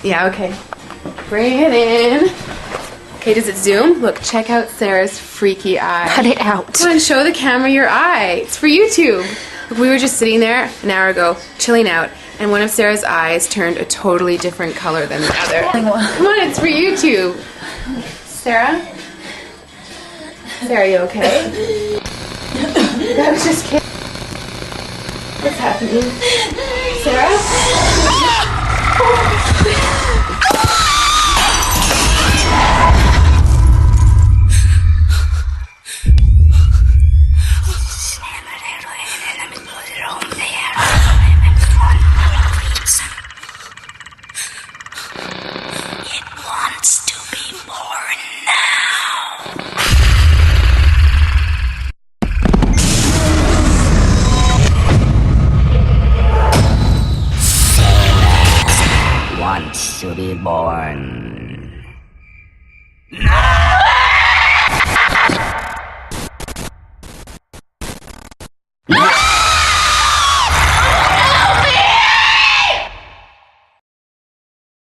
Yeah, okay. Bring it in. Okay, does it zoom? Look, check out Sarah's freaky eye. Cut it out. Come on, show the camera your eye. It's for YouTube. Look, we were just sitting there an hour ago, chilling out, and one of Sarah's eyes turned a totally different color than the other. Come on, it's for YouTube. Sarah? Sarah, you okay? I was just kidding. What's happening? Sarah? It wants to be born now. Wants to be born